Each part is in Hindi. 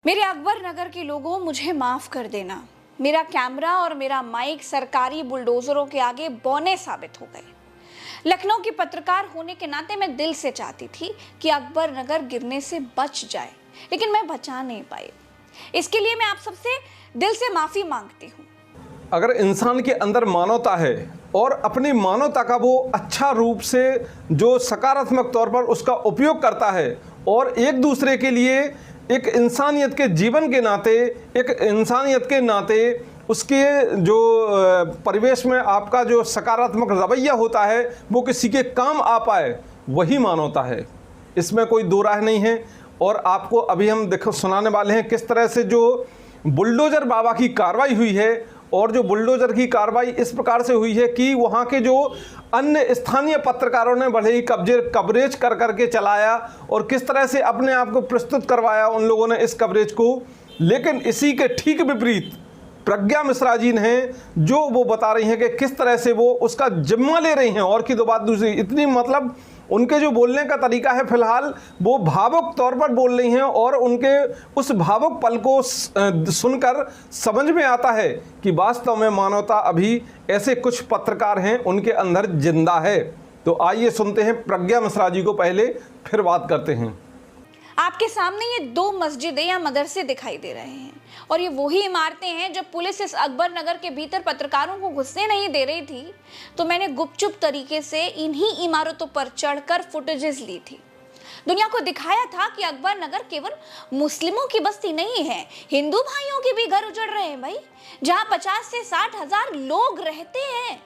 मेरे अकबर नगर के लोगों, मुझे माफ कर देना। मेरा कैमरा और मेरा माइक सरकारी बुलडोजरों के आगे बौने साबित हो गए। लखनऊ की पत्रकार होने के नाते मैं दिल से चाहती थी कि अकबर नगर गिरने से बच जाए, लेकिन मैं बचा नहीं पाई। इसके लिए मैं आप सबसे दिल से माफी मांगती हूँ। अगर इंसान के अंदर मानवता है और अपनी मानवता का वो अच्छा रूप से जो सकारात्मक तौर पर उसका उपयोग करता है और एक दूसरे के लिए एक इंसानियत के जीवन के नाते, एक इंसानियत के नाते उसके जो परिवेश में आपका जो सकारात्मक रवैया होता है वो किसी के काम आ पाए, वही मानवता है। इसमें कोई दो राय नहीं है। और आपको अभी हम देखो सुनाने वाले हैं किस तरह से जो बुलडोज़र बाबा की कार्रवाई हुई है। और जो बुलडोज़र की कार्रवाई इस प्रकार से हुई है कि वहाँ के जो अन्य स्थानीय पत्रकारों ने बड़े ही कवरेज कर करके चलाया और किस तरह से अपने आप को प्रस्तुत करवाया उन लोगों ने इस कवरेज को। लेकिन इसी के ठीक विपरीत प्रज्ञा मिश्रा जी ने जो वो बता रही हैं कि किस तरह से वो उसका जिम्मा ले रही हैं। और की तो बात दूसरी, इतनी मतलब उनके जो बोलने का तरीका है, फिलहाल वो भावुक तौर पर बोल रही हैं और उनके उस भावुक पल को सुनकर समझ में आता है कि वास्तव में मानवता अभी ऐसे कुछ पत्रकार हैं उनके अंदर जिंदा है। तो आइए सुनते हैं प्रज्ञा मिश्रा जी को पहले, फिर बात करते हैं। आपके सामने ये दो मस्जिदें या मदरसे दिखाई दे रहे हैं और ये वही इमारतें हैं जब पुलिस इस अकबर नगर के भीतर पत्रकारों को घुसने नहीं दे रही थी तो मैंने गुपचुप तरीके से इन्हीं इमारतों पर चढ़कर फुटेजेस ली थी। दुनिया को दिखाया था कि अकबर नगर केवल मुस्लिमों की बस्ती नहीं है, हिंदू भाइयों के भी घर उजड़ रहे हैं भाई, जहां 50 से 60 हजार लोग रहते हैं।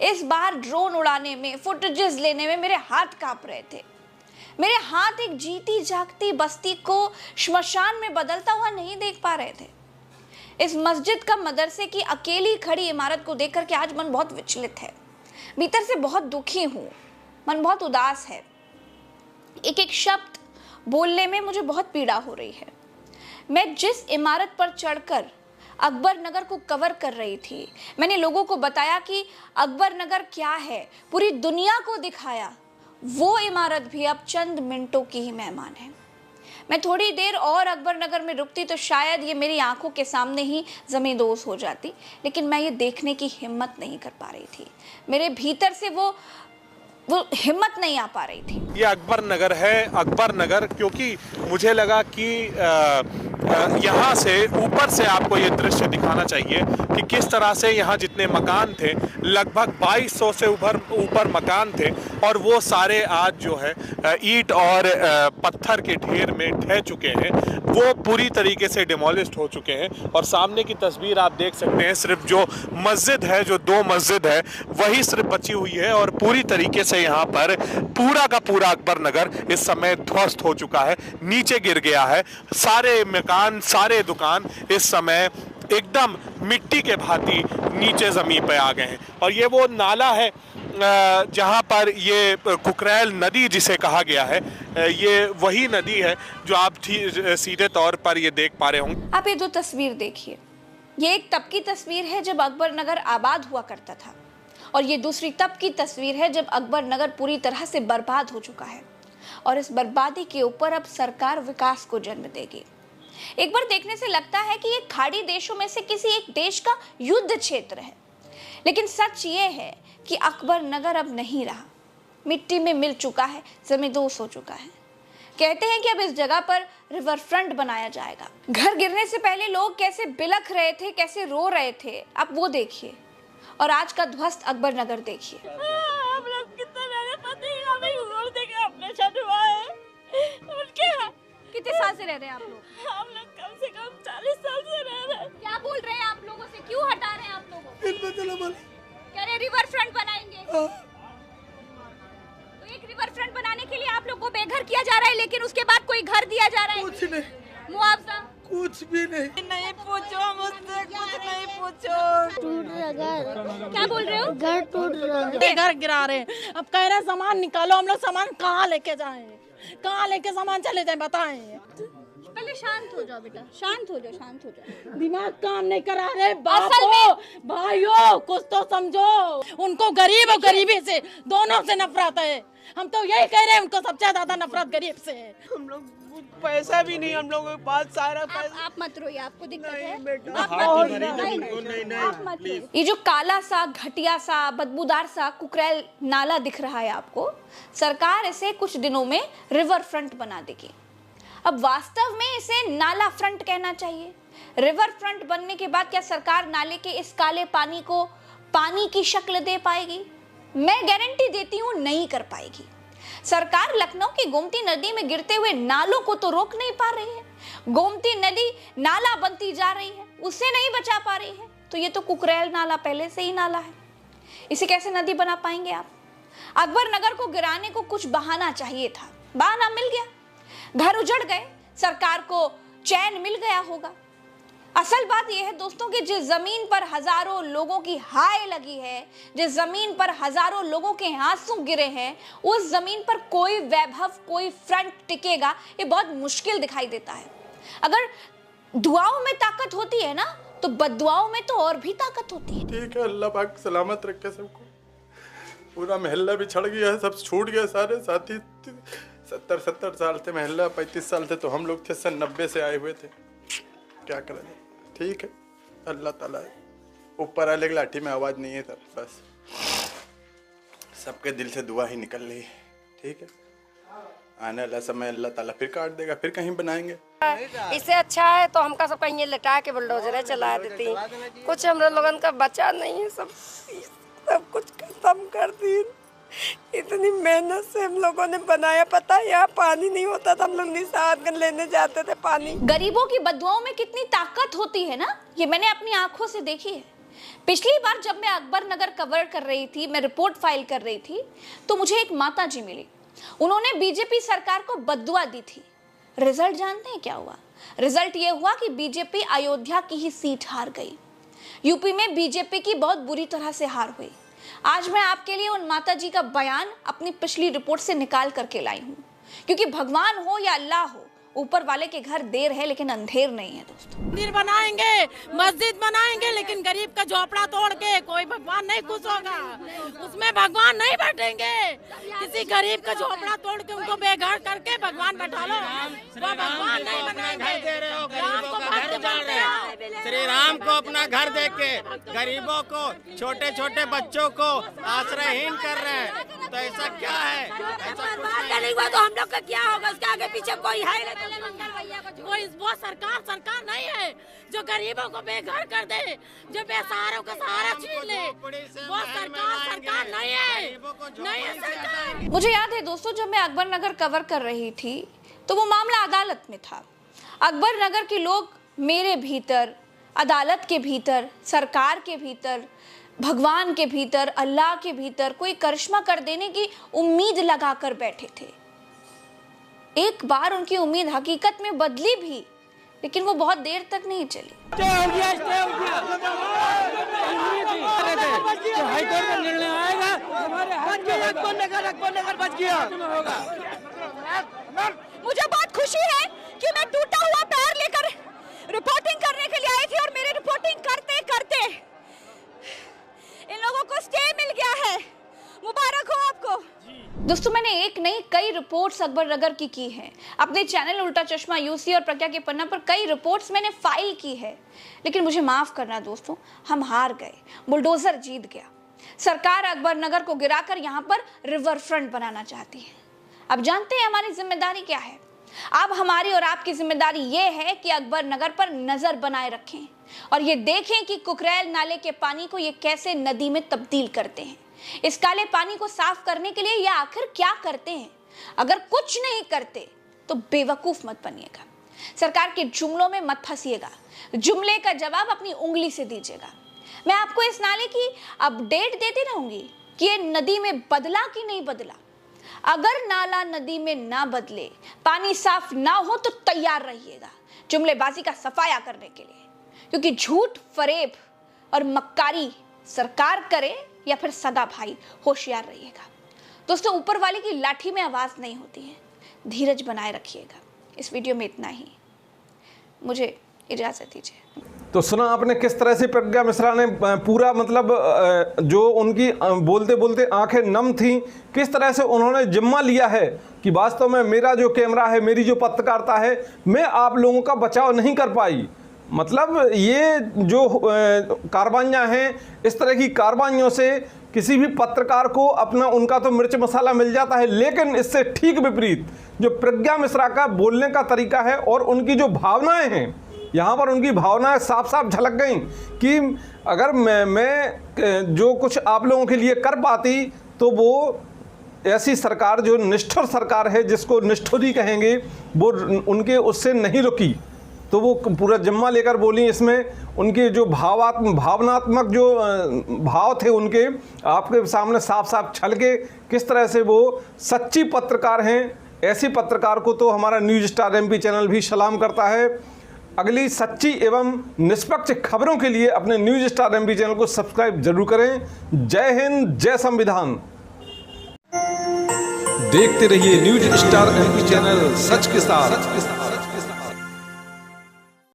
इस बार ड्रोन उड़ाने में, फुटेजेस लेने में मेरे हाथ कांप रहे थे। मेरे हाथ एक जीती जागती बस्ती को श्मशान में बदलता हुआ नहीं देख पा रहे थे। इस मस्जिद का मदरसे की अकेली खड़ी इमारत को देखकर के आज मन बहुत विचलित है। भीतर से बहुत दुखी हूँ, मन बहुत उदास है। एक एक शब्द बोलने में मुझे बहुत पीड़ा हो रही है। मैं जिस इमारत पर चढ़कर अकबर नगर को कवर कर रही थी, मैंने लोगों को बताया कि अकबर नगर क्या है, पूरी दुनिया को दिखाया, वो इमारत भी अब चंद मिनटों की ही मेहमान है। मैं थोड़ी देर और अकबर नगर में रुकती तो शायद ये मेरी आंखों के सामने ही ज़मींदोज़ हो जाती, लेकिन मैं ये देखने की हिम्मत नहीं कर पा रही थी। मेरे भीतर से वो हिम्मत नहीं आ पा रही थी। ये अकबर नगर है, अकबर नगर, क्योंकि मुझे लगा कि यहाँ से ऊपर से आपको ये दृश्य दिखाना चाहिए कि किस तरह से यहाँ जितने मकान थे, लगभग 2200 से ऊपर मकान थे और वो सारे आज जो है ईंट और पत्थर के ढेर में ढह चुके हैं, वो पूरी तरीके से डिमोलिश्ड हो चुके हैं। और सामने की तस्वीर आप देख सकते हैं, सिर्फ जो मस्जिद है, जो दो मस्जिद है, वही सिर्फ बची हुई है और पूरी तरीके से यहाँ पर पूरा का पूरा अकबर नगर इस समय ध्वस्त हो चुका है, नीचे गिर गया है। सारे मकान, सारे दुकान इस समय एकदम मिट्टी के भांति नीचे जमीन पे आ गए हैं। और ये वो नाला है जहाँ पर ये कुकरैल नदी जिसे कहा गया है, ये वही नदी है जो आप सीधे तौर पर ये देख पा रहे होंगे। आप ये दो तस्वीर देखिए, ये एक तब की तस्वीर है जब अकबर नगर आबाद हुआ करता था और ये दूसरी तब की तस्वीर है जब अकबर नगर पूरी तरह से बर्बाद हो चुका है। और इस बर्बादी के ऊपर अब सरकार विकास को जन्म देगी। एक बार देखने से लगता है कि ये खाड़ी देशों में से किसी एक देश का युद्ध क्षेत्र है, लेकिन सच ये है कि अकबर नगर अब नहीं रहा, मिट्टी में मिल चुका है, ज़मींदोज़ हो चुका है। कहते हैं कि अब इस जगह पर रिवर फ्रंट बनाया जाएगा। घर गिरने से पहले लोग कैसे बिलख रहे थे, कैसे रो रहे थे, आप वो देखिए। और आज का ध्वस्त अकबर नगर देखिए। कितने साल से रह रहे हैं आप लोग? हम लोग कम से कम 40 साल से रह रहे हैं। क्या बोल रहे हैं आप लोगों से, क्यों हटा रहे हैं आप लोगों को? कह रहे रिवर फ्रंट बनाएंगे। तो एक रिवर फ्रंट बनाने के लिए आप लोग को बेघर किया जा रहा है, लेकिन उसके बाद कोई घर दिया जा रहा है? कुछ नहीं, मुआवजा कुछ भी नहीं। नहीं पूछो मुझसे, कुछ नहीं पूछो। टूट रहा घर। क्या बोल रहे हो? घर टूट रहा है। घर गिरा रहे हैं। अब कह रहे हैं सामान निकालो, हम लोग सामान कहाँ लेके जाएं, कहाँ लेके सामान चले जाएं, बताएं। पहले शांत हो जाओ बेटा, शांत हो जाओ, शांत हो जाओ। दिमाग काम नहीं करा रहे बापों, भाइयों, कुछ तो समझो। उनको गरीब और गरीबी से दोनों से नफरत है। हम तो यही कह रहे हैं, उनको सबसे ज्यादा नफरत गरीब से है। हम लोग पैसा भी नहीं हम लोगों के पास, सारा पैसा। आप मत रोइए, आपको दिक्कत है? आप मत लो। ये जो काला सा, घटिया सा, बदबूदार सा कुकरेल नाला दिख रहा है आपको, सरकार इसे कुछ दिनों में रिवर फ्रंट बना देगी। अब वास्तव में इसे नाला फ्रंट कहना चाहिए। रिवर फ्रंट बनने के बाद क्या सरकार नाले के इस काले पानी को पानी की शक्ल दे पाएगी? मैं गारंटी देती हूं नहीं कर पाएगी। सरकार लखनऊ की गोमती नदी में गिरते हुए नालों को तो रोक नहीं पा रही है। गोमती नदी नाला बनती जा रही है, उसे नहीं बचा पा रही है। तो ये तो कुकरेल नाला पहले से ही नाला है, इसे कैसे नदी बना पाएंगे आप? अकबर नगर को गिराने को कुछ बहाना चाहिए था, बहाना मिल गया। घर उजड़ गए, सरकार को चैन मिल गया होगा। असल बात यह है दोस्तों कि जिस जमीन पर हजारों लोगों की हाय लगी है, जिस जमीन पर हजारों लोगों के आंसू गिरे हैं, उस जमीन पर कोई वैभव, कोई फ्रंट टिकेगा ये बहुत मुश्किल दिखाई देता है। अगर दुआओं में ताकत होती है ना, तो बद्दुआओं में तो और भी ताकत होती है। ठीक है, अल्लाह पाक सलामत रखे सबको। पूरा महल्ला भी छड़ गया है, सब छूट गया, सारे साथी 70 साल थे महल्ला, 35 साल थे, तो हम लोग थे सन 90 से आए हुए थे। क्या करें, ठीक है, अल्लाह ताला ऊपर वाले की लाठी में आवाज़ नहीं है सर, बस सबके दिल से दुआ ही निकल रही है। ठीक है, आने वाला समय अल्लाह ताला फिर काट देगा, फिर कहीं बनाएंगे। इससे अच्छा है तो हमका सब कहीं लटा के बुलडोजर चला देती, कुछ हम लोगों का बचा नहीं है, सब कुछ खत्म कर दी। इतनी मेहनत से हम लोगों ने बनाया, पता है यहाँ पानी नहीं होता था, हम लोग निशात लेने जाते थे पानी। गरीबों की बद्दुआओं में कितनी ताकत होती है ना, ये मैंने अपनी आंखों से देखी है। पिछली बार जब मैं अकबर नगर कवर कर रही थी, मैं रिपोर्ट फाइल कर रही थी, तो मुझे एक माता जी मिली। उन्होंने बीजेपी सरकार को बद्दुआ दी थी। रिजल्ट जानते हैं क्या हुआ? रिजल्ट ये हुआ कि बीजेपी अयोध्या की ही सीट हार गई। यूपी में बीजेपी की बहुत बुरी तरह से हार हुई। आज मैं आपके लिए उन माता जी का बयान अपनी पिछली रिपोर्ट से निकाल करके लाई हूँ, क्योंकि भगवान हो या अल्लाह हो, ऊपर वाले के घर देर है लेकिन अंधेर नहीं है दोस्तों। मंदिर बनाएंगे, मस्जिद बनाएंगे, लेकिन गरीब का झोपड़ा तोड़ के कोई भगवान नहीं खुश होगा, उसमें भगवान नहीं बैठेंगे। किसी गरीब का झोपड़ा तोड़ के उनको बेघर करके भगवान बैठा लो, वो भगवान नहीं बनाएंगे। राम को भक्त बोलते हो, श्री राम को अपना घर दे के गरीबों को, छोटे छोटे बच्चों को आश्रयहीन कर रहे हैं, तो ऐसा क्या है? नहीं हुआ तो हम लोग का क्या होगा? उसके आगे पीछे कोई है? कोई वो सरकार नहीं है जो गरीबों को बेघर कर दे, जो बेसहारों का सहारा छीन ले, वो सरकार नहीं है, नहीं है सरकार। मुझे याद है दोस्तों, जब मैं अकबर नगर कवर कर रही थी तो वो मामला अदालत में था। अकबर नगर के लोग मेरे भीतर, अदालत के भीतर, सरकार के भीतर, भगवान के भीतर, अल्लाह के भीतर कोई करिश्मा कर देने की उम्मीद लगाकर बैठे थे। एक बार उनकी उम्मीद हकीकत में बदली भी, लेकिन वो बहुत देर तक नहीं चली। हाईकोर्ट का निर्णय आएगा, अकबर नगर बच गया। मुझे बहुत खुशी है कि मैं टूटा हुआ पैर लेकर रिपोर्टिंग करने के लिए आई थी, और मेरी रिपोर्टिंग करते करते इन लोगों को स्टे मिल गया है। मुबारक हो आपको दोस्तों। मैंने एक नहीं कई रिपोर्ट्स अकबर नगर की हैं। अपने चैनल उल्टा चश्मा यूसी और प्रज्ञा के पन्ना पर कई रिपोर्ट्स मैंने फाइल की है, लेकिन मुझे माफ करना दोस्तों, हम हार गए, बुलडोजर जीत गया। सरकार अकबर नगर को गिराकर यहाँ पर रिवर फ्रंट बनाना चाहती है। अब जानते हैं हमारी जिम्मेदारी क्या है। अब हमारी और आपकी जिम्मेदारी ये है कि अकबर नगर पर नजर बनाए रखें और ये देखें कि कुकरेल नाले के पानी को ये कैसे नदी में तब्दील करते हैं। इस काले पानी को साफ करने के लिए ये आखिर क्या करते हैं। अगर कुछ नहीं करते तो बेवकूफ मत बनिएगा, सरकार के जुमलों में मत फंसिएगा, जुमले का जवाब अपनी उंगली से दीजिएगा। मैं आपको इस नाले की अपडेट देती रहूंगी कि ये नदी में बदला कि नहीं बदला। अगर नाला नदी में ना बदले, पानी साफ ना हो, तो तैयार रहिएगा जुमलेबाजी का सफाया करने के लिए, क्योंकि झूठ, फरेब और मक्कारी सरकार करे या फिर सगा भाई, होशियार रहिएगा दोस्तों। ऊपर वाले की लाठी में आवाज नहीं होती है, धीरज बनाए रखिएगा। इस वीडियो में इतना ही, मुझे इजाजत दीजिए। तो सुना आपने किस तरह से प्रज्ञा मिश्रा ने पूरा मतलब जो उनकी बोलते बोलते आंखें नम थीं, किस तरह से उन्होंने जिम्मा लिया है कि वास्तव में मेरा जो कैमरा है, मेरी जो पत्रकारिता है, मैं आप लोगों का बचाव नहीं कर पाई। मतलब ये जो कार्रवाइयाँ हैं, इस तरह की कार्रवाइयों से किसी भी पत्रकार को अपना उनका तो मिर्च मसाला मिल जाता है, लेकिन इससे ठीक विपरीत जो प्रज्ञा मिश्रा का बोलने का तरीका है और उनकी जो भावनाएं हैं, यहाँ पर उनकी भावनाएं साफ साफ झलक गई कि अगर मैं जो कुछ आप लोगों के लिए कर पाती तो वो ऐसी सरकार जो निष्ठुर सरकार है, जिसको निष्ठुरी कहेंगे, वो उनके उससे नहीं रुकी। तो वो पूरा जिम्मा लेकर बोली। इसमें उनके जो भावनात्मक जो भाव थे उनके आपके सामने साफ साफ छलके, किस तरह से वो सच्ची पत्रकार हैं। ऐसी पत्रकार को तो हमारा न्यूज़ स्टार MP चैनल भी सलाम करता है। अगली सच्ची एवं निष्पक्ष खबरों के लिए अपने न्यूज़ स्टार MP चैनल को सब्सक्राइब जरूर करें। जय हिंद, जय संविधान। देखते रहिए न्यूज़ स्टार MP चैनल, सच के साथ।